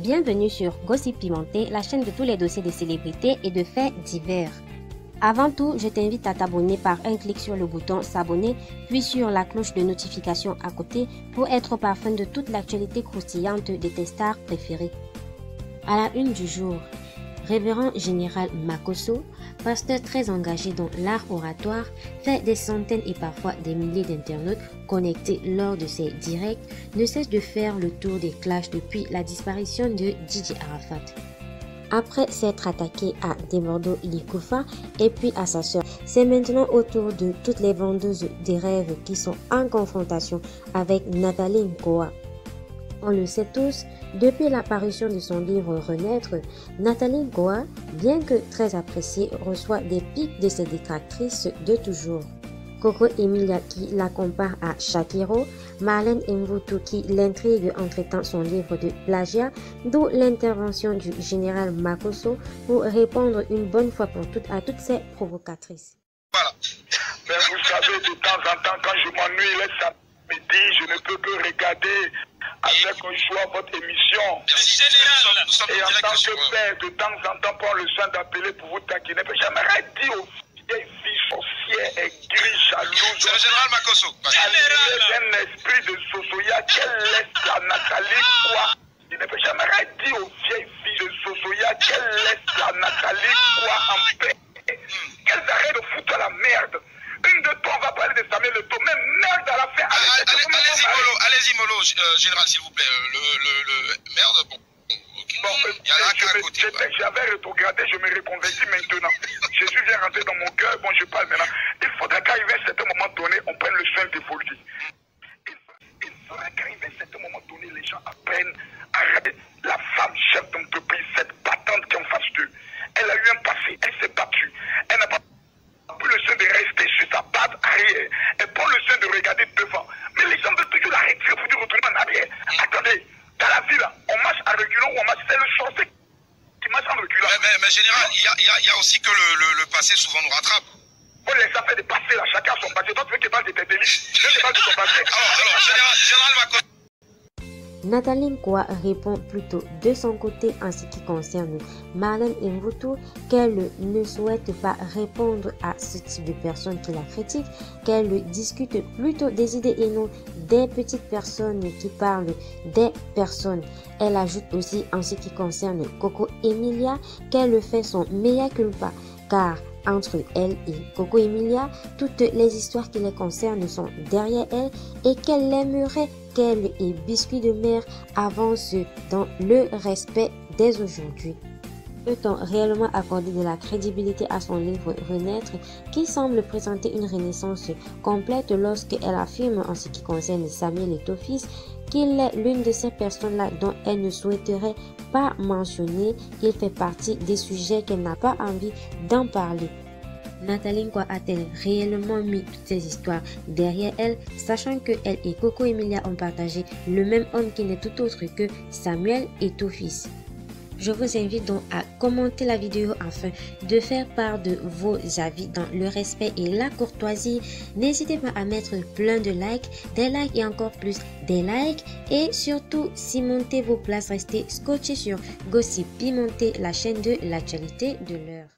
Bienvenue sur Gossip Pimenté, la chaîne de tous les dossiers de célébrités et de faits divers. Avant tout, je t'invite à t'abonner par un clic sur le bouton s'abonner, puis sur la cloche de notification à côté pour être au parfum de toute l'actualité croustillante de tes stars préférées. À la une du jour, Révérend Général Makosso, pasteur très engagé dans l'art oratoire, fait des centaines et parfois des milliers d'internautes connectés lors de ses directs, ne cesse de faire le tour des clashs depuis la disparition de DJ Arafat. Après s'être attaqué à Demordo Ilikufa et puis à sa sœur, c'est maintenant au tour de toutes les vendeuses des rêves qui sont en confrontation avec Nathalie Nkoa. On le sait tous, depuis l'apparition de son livre Renaître, Nathalie Nkoa, bien que très appréciée, reçoit des pics de ses détractrices de toujours. Coco Emilia qui la compare à Shakiro, Marlène Mvutu qui l'intrigue en traitant son livre de plagiat, d'où l'intervention du général Makosso pour répondre une bonne fois pour toutes à toutes ces provocatrices. Voilà. Mais vous savez, de temps en temps, quand je m'ennuie le samedi, je ne peux que regarder avec joie votre émission. Merci, général. Et en tant que père, de temps en temps, prends le soin d'appeler pour vous taquiner. Mais j'aimerais dire aux vieilles filles sorcières et grises jalouses. C'est le général Makosso. D'un esprit de Sosoya, qu'elle laisse la Nathalie quoi. J'aimerais dire aux vieilles filles de Sosoya qu'elle laisse la Nathalie quoi en paix. Qu'elles arrêtent de foutre la merde. Une de toi, on va parler de Samuel Eto'o, mais merde à la fin. Allez-y, Molo, général, s'il vous plaît. Merde, bon. Okay. Bon, il y a là qu'à côté. J'avais rétrogradé, je me reconvertis maintenant. Jésus vient rentrer dans mon cœur, bon, je parle maintenant. Il faudra qu'arriver à un certain moment donné, on prenne le soin d'évoluer. Il faudra qu'arriver à un certain moment donné, les gens apprennent à arrêter la femme chef d'entreprise, cette battante qui est en face d'eux. Elle a eu un passé, elle s'est battue. Elle n'a pas pris le soin de rester sur sa patte arrière. Elle prend le soin de regarder devant. Mais les gens veulent toujours la retirer pour retourner en arrière. Attendez, dans la vie là, on marche en reculant ou on marche, c'est le sorcier qui marche en reculant. Mais général, il y a aussi que le passé souvent nous rattrape. On les a fait de passer là, chacun son passé. Toi tu veux qu'il parle de tes délits, je ne parle de ton passé. Alors, général Makosso. Nathalie Nkoa répond plutôt de son côté en ce qui concerne Marlène Mvutu qu'elle ne souhaite pas répondre à ce type de personnes qui la critiquent, qu'elle discute plutôt des idées et non des petites personnes qui parlent des personnes. Elle ajoute aussi en ce qui concerne Coco Emilia qu'elle fait son mea culpa car entre elle et Coco Emilia, toutes les histoires qui les concernent sont derrière elle et qu'elle aimerait qu'elle et Biscuit de Mer avancent dans le respect dès aujourd'hui. Peut-on réellement accorder de la crédibilité à son livre Renaître qui semble présenter une renaissance complète lorsqu'elle affirme en ce qui concerne Samuel Eto'o fils qu'il est l'une de ces personnes-là dont elle ne souhaiterait pas mentionner, il fait partie des sujets qu'elle n'a pas envie d'en parler. Nathalie Nkoa a-t-elle réellement mis toutes ces histoires derrière elle, sachant que elle et Coco Emilia ont partagé le même homme qui n'est tout autre que Samuel Eto'o fils? Je vous invite donc à commenter la vidéo afin de faire part de vos avis dans le respect et la courtoisie. N'hésitez pas à mettre plein de likes, des likes et encore plus des likes. Et surtout, si montez vos places, restez scotchés sur Gossip Pimenté, la chaîne de l'actualité de l'heure.